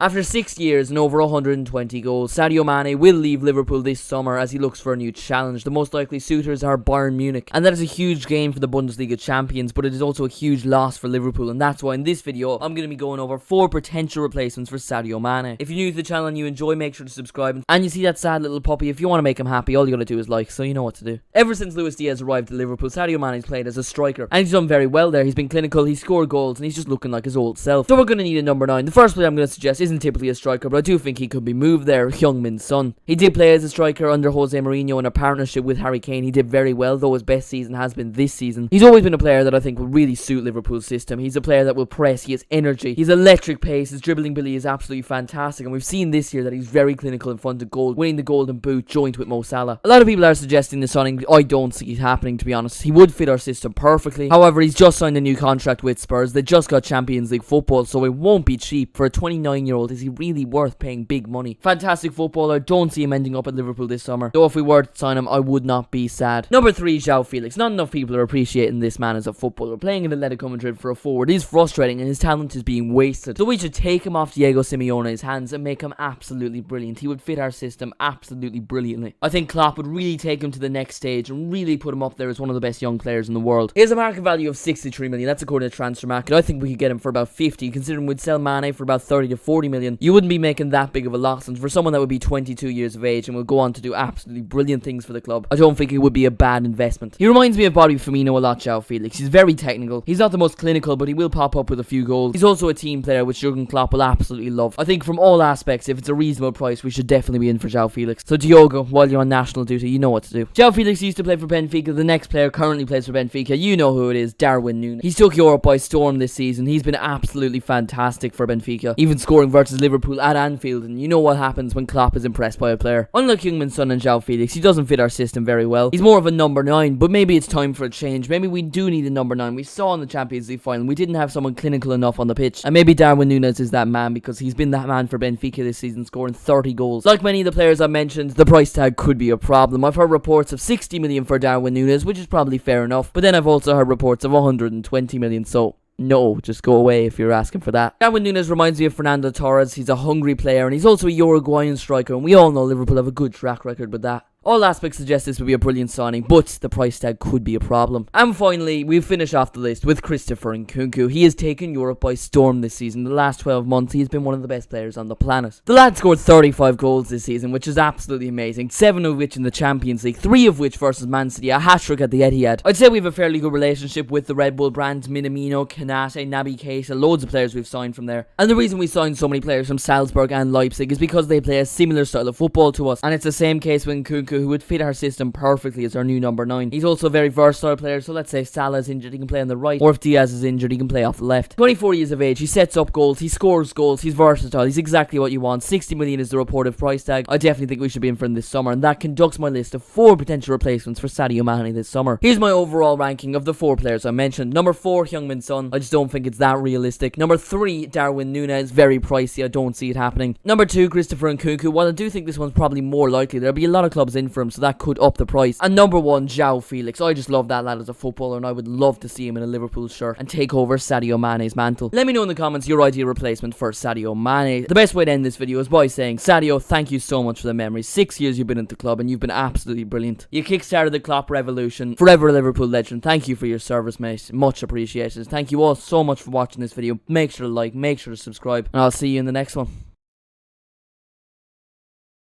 After 6 years and over 120 goals, Sadio Mane will leave Liverpool this summer as he looks for a new challenge. The most likely suitors are Bayern Munich, and that is a huge gain for the Bundesliga champions, but it is also a huge loss for Liverpool, and that's why in this video I'm going to be going over 4 potential replacements for Sadio Mane. If you're new to the channel and you enjoy, make sure to subscribe, and you see that sad little puppy, if you want to make him happy, all you gotta do is like, so you know what to do. Ever since Luis Diaz arrived at Liverpool, Sadio Mane's played as a striker, and he's done very well there. He's been clinical, he's scored goals, and he's just looking like his old self. So we're going to need a number 9. The first player I'm going to suggest isn't typically a striker, but I do think he could be moved there, Heung-min Son. He did play as a striker under Jose Mourinho in a partnership with Harry Kane. He did very well, though his best season has been this season. He's always been a player that I think will really suit Liverpool's system. He's a player that will press, he has energy, he's electric pace, his dribbling ability is absolutely fantastic, and we've seen this year that he's very clinical in front of goal, winning the Golden Boot joint with Mo Salah. A lot of people are suggesting this signing. I don't see it happening, to be honest. He would fit our system perfectly. However, he's just signed a new contract with Spurs. They just got Champions League football, so it won't be cheap. For a 29-year-old, is he really worth paying big money? Fantastic footballer, don't see him ending up at Liverpool this summer. Though if we were to sign him, I would not be sad. Number 3, João Felix. Not enough people are appreciating this man as a footballer. Playing in Atletico Madrid for a forward is frustrating, and his talent is being wasted. So we should take him off Diego Simeone's hands and make him absolutely brilliant. He would fit our system absolutely brilliantly. I think Klopp would really take him to the next stage and really put him up there as one of the best young players in the world. He has a market value of 63 million. That's according to Transfer Market. I think we could get him for about 50. Considering we'd sell Mane for about 30 to 40 million, you wouldn't be making that big of a loss. And for someone that would be 22 years of age and will go on to do absolutely brilliant things for the club, I don't think it would be a bad investment. He reminds me of Bobby Firmino a lot, João Felix. He's very technical. He's not the most clinical, but he will pop up with a few goals. He's also a team player, which Jurgen Klopp will absolutely love. I think from all aspects, if it's a reasonable price, we should definitely be in for João Felix. So Diogo, while you're on national duty, you know what to do. João Felix used to play for Benfica. The next player currently plays for Benfica. You know who it is, Darwin Núñez. He's took Europe by storm this season. He's been absolutely fantastic for Benfica, even scoring versus Liverpool at Anfield, and you know what happens when Klopp is impressed by a player. Unlike Heung-min Son and João Felix, he doesn't fit our system very well. He's more of a number 9, but maybe it's time for a change. Maybe we do need a number 9. We saw in the Champions League final, we didn't have someone clinical enough on the pitch, and maybe Darwin Núñez is that man, because he's been that man for Benfica this season, scoring 30 goals. Like many of the players I mentioned, the price tag could be a problem. I've heard reports of 60 million for Darwin Núñez, which is probably fair enough, but then I've also heard reports of 120 million, so no, just go away if you're asking for that. Darwin Núñez reminds me of Fernando Torres. He's a hungry player, and he's also a Uruguayan striker, and we all know Liverpool have a good track record with that. All aspects suggest this would be a brilliant signing, but the price tag could be a problem. And finally, we finish off the list with Christopher Nkunku. He has taken Europe by storm this season. The last 12 months, he has been one of the best players on the planet. The lad scored 35 goals this season, which is absolutely amazing. 7 of which in the Champions League, 3 of which versus Man City, a hat-trick at the Etihad. I'd say we have a fairly good relationship with the Red Bull brands, Minamino, Kanate, Naby Keita, loads of players we've signed from there. And the reason we signed so many players from Salzburg and Leipzig is because they play a similar style of football to us. And it's the same case with Nkunku, who would fit our system perfectly as our new number 9. He's also a very versatile player, so let's say Salah's injured, he can play on the right, or if Diaz is injured, he can play off the left. 24 years of age, he sets up goals, he scores goals, he's versatile, he's exactly what you want. 60 million is the reported price tag. I definitely think we should be in for him this summer, and that conducts my list of 4 potential replacements for Sadio Mane this summer. Here's my overall ranking of the 4 players I mentioned. Number 4, Heung-min Son. I just don't think it's that realistic. Number 3, Darwin Núñez. Very pricey, I don't see it happening. Number 2, Christopher Nkunku. While I do think this one's probably more likely, there'll be a lot of clubs in for him, so that could up the price. And number 1, João Felix. I just love that lad as a footballer, and I would love to see him in a Liverpool shirt and take over Sadio Mane's mantle. Let me know in the comments your ideal replacement for Sadio Mane. The best way to end this video is by saying, Sadio, thank you so much for the memories. 6 years you've been at the club, and you've been absolutely brilliant. You kickstarted the Klopp revolution. Forever a Liverpool legend. Thank you for your service, mate. Much appreciated. Thank you all so much for watching this video. Make sure to like, make sure to subscribe, and I'll see you in the next one.